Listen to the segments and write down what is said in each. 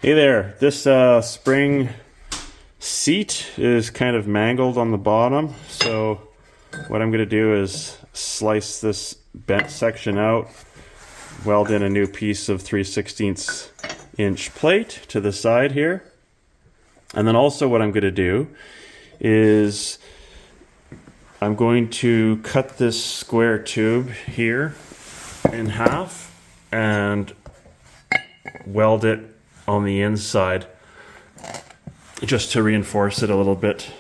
Hey there, this spring seat is kind of mangled on the bottom, so what I'm going to do is slice this bent section out, weld in a new piece of 3/16 inch plate to the side here, and then also what I'm going to do is I'm going to cut this square tube here in half and weld it on the inside just to reinforce it a little bit.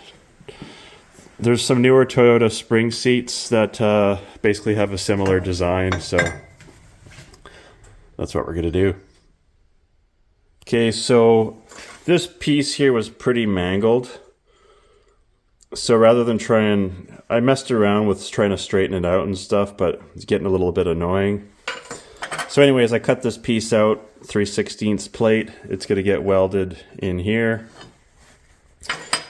There's some newer Toyota spring seats that basically have a similar design, so that's what we're gonna do. Okay, so this piece here was pretty mangled, so rather than I messed around with trying to straighten it out and stuff, but it's getting a little bit annoying. So anyways, I cut this piece out, 3/16 plate. It's going to get welded in here.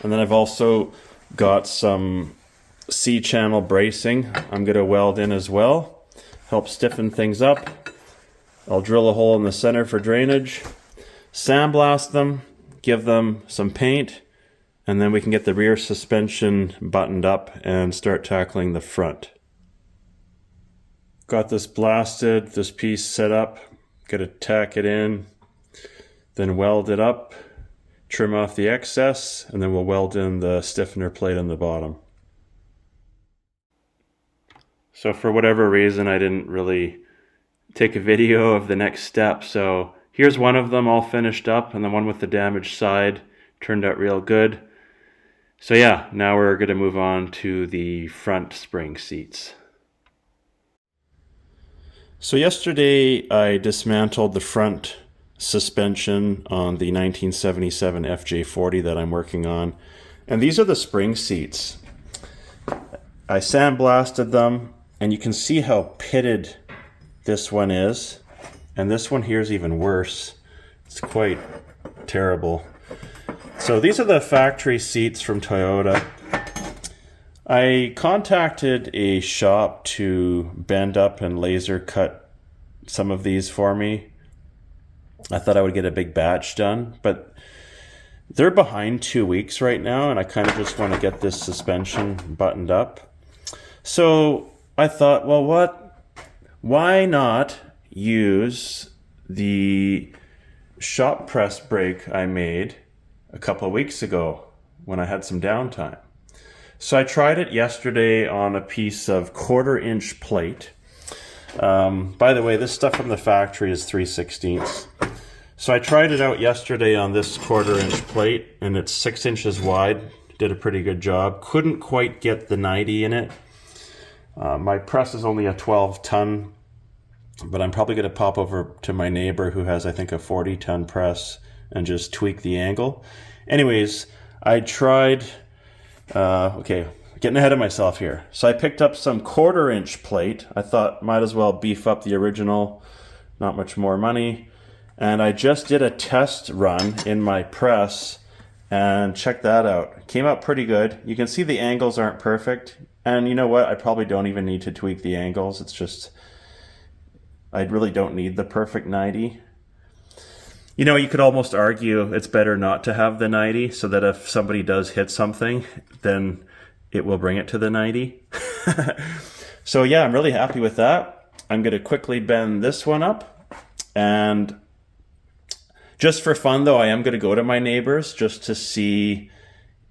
And then I've also got some C-channel bracing I'm going to weld in as well. Help stiffen things up. I'll drill a hole in the center for drainage, sandblast them, give them some paint, and then we can get the rear suspension buttoned up and start tackling the front. Got this blasted, this piece set up, gotta tack it in, then weld it up, trim off the excess, and then we'll weld in the stiffener plate on the bottom. So for whatever reason, I didn't really take a video of the next step, so here's one of them all finished up, and the one with the damaged side turned out real good. So yeah, now we're gonna move on to the front spring seats. So yesterday I dismantled the front suspension on the 1977 FJ40 that I'm working on. And these are the spring seats. I sandblasted them, and you can see how pitted this one is. And this one here is even worse. It's quite terrible. So these are the factory seats from Toyota. I contacted a shop to bend up and laser cut some of these for me. I thought I would get a big batch done, but they're behind 2 weeks right now, and I kind of just want to get this suspension buttoned up. So I thought, well, why not use the shop press brake I made a couple of weeks ago when I had some downtime. So I tried it yesterday on a piece of 1/4 inch plate. By the way, this stuff from the factory is 3/16. So I tried it out yesterday on this 1/4 inch plate, and it's 6 inches wide. Did a pretty good job. Couldn't quite get the 90 in it. My press is only a 12-ton, but I'm probably going to pop over to my neighbor who has, I think, a 40-ton press and just tweak the angle. Anyways, I tried... okay, getting ahead of myself here. So I picked up some 1/4 inch plate. I thought might as well beef up the original, not much more money. And I just did a test run in my press, and check that out. Came out pretty good. You can see the angles aren't perfect. And you know what? I probably don't even need to tweak the angles. It's just, I really don't need the perfect 90. You know, you could almost argue it's better not to have the 90, so that if somebody does hit something, then it will bring it to the 90. So yeah, I'm really happy with that. I'm going to quickly bend this one up. And just for fun though, I am going to go to my neighbors just to see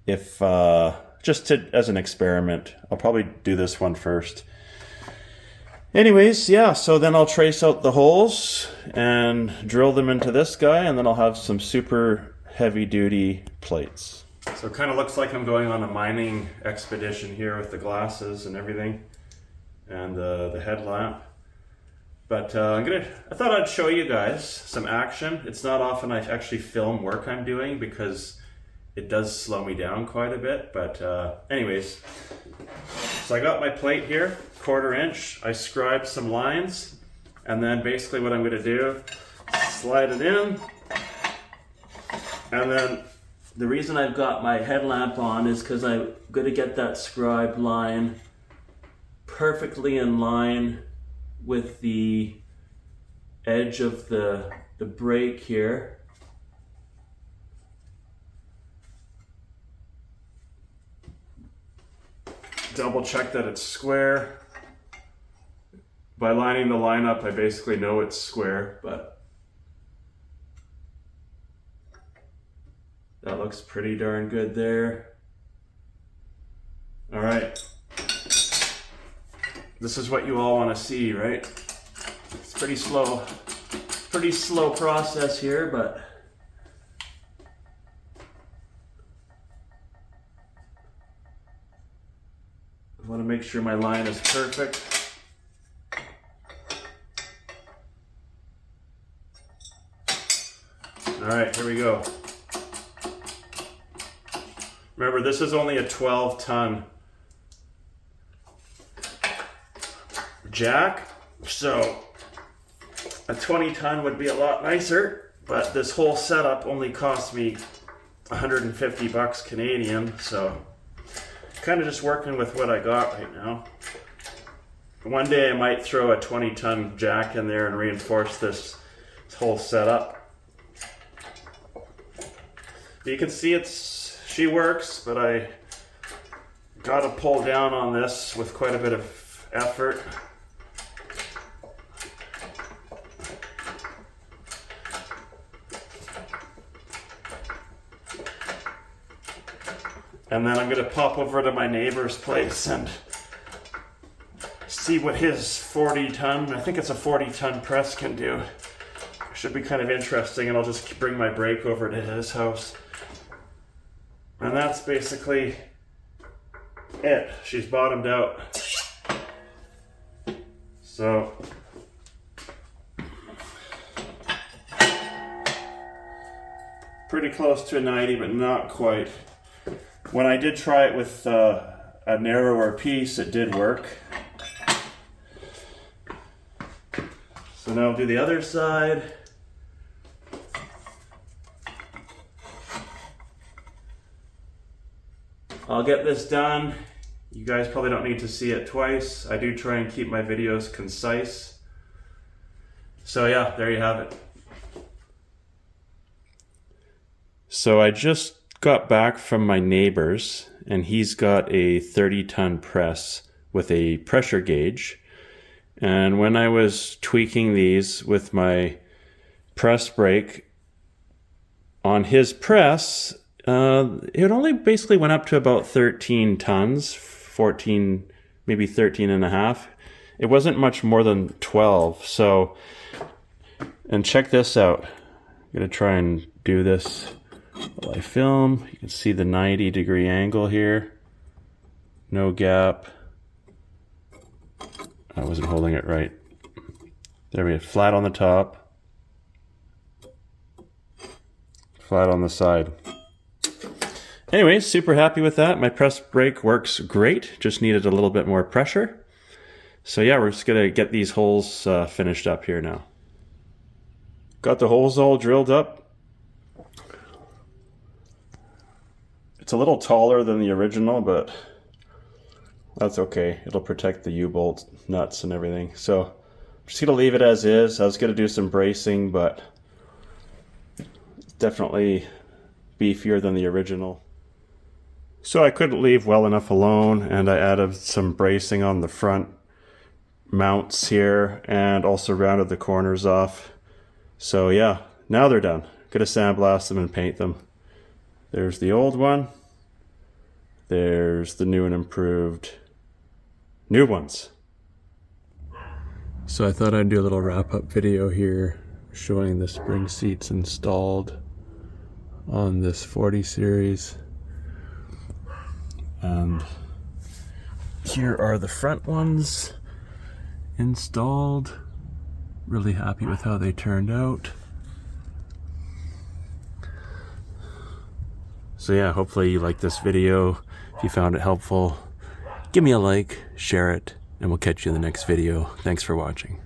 if, as an experiment. I'll probably do this one first. Anyways, yeah, so then I'll trace out the holes and drill them into this guy, and then I'll have some super heavy-duty plates. So it kind of looks like I'm going on a mining expedition here with the glasses and everything, and the headlamp. But I thought I'd show you guys some action. It's not often I actually film work I'm doing because it does slow me down quite a bit, but anyways. So I got my plate here, 1/4 inch. I scribed some lines, and then basically what I'm going to do, slide it in, and then the reason I've got my headlamp on is because I'm going to get that scribed line perfectly in line with the edge of the brake here. double check that it's square. By lining the line up, I basically know it's square, but that looks pretty darn good there. All right. This is what you all want to see, right? It's pretty slow process here, but I want to make sure my line is perfect. All right, here we go. Remember, this is only a 12-ton jack, so a 20-ton would be a lot nicer, but this whole setup only cost me 150 bucks Canadian, so kind of just working with what I got right now. One day I might throw a 20-ton jack in there and reinforce this whole setup. You can see she works, but I got to pull down on this with quite a bit of effort. And then I'm going to pop over to my neighbor's place and see what his 40-ton, I think it's a 40-ton press can do. Should be kind of interesting, and I'll just bring my brake over to his house. And that's basically it. She's bottomed out. So pretty close to a 90, but not quite. When I did try it with a narrower piece, it did work. So now I'll do the other side. I'll get this done. You guys probably don't need to see it twice. I do try and keep my videos concise. So yeah, there you have it. So I just got back from my neighbor's, and he's got a 30-ton press with a pressure gauge. And when I was tweaking these with my press brake on his press, it only basically went up to about 13 tons, 14, maybe 13 and a half. It wasn't much more than 12. So, and check this out. I'm gonna try and do this while I film. You can see the 90-degree angle here. No gap. I wasn't holding it right. There we go, flat on the top. Flat on the side. Anyway, super happy with that. My press brake works great. Just needed a little bit more pressure. So yeah, we're just gonna get these holes finished up here now. Got the holes all drilled up. It's a little taller than the original, but that's okay. It'll protect the U-bolt nuts and everything. So I'm just gonna leave it as is. I was gonna do some bracing, but it's definitely beefier than the original. So I couldn't leave well enough alone, and I added some bracing on the front mounts here and also rounded the corners off. So yeah, now they're done. Gonna sandblast them and paint them. There's the old one. There's the new and improved new ones. So I thought I'd do a little wrap-up video here showing the spring seats installed on this 40 series. And here are the front ones installed. Really happy with how they turned out. So yeah, hopefully you liked this video. If you found it helpful, give me a like, share it, and we'll catch you in the next video. Thanks for watching.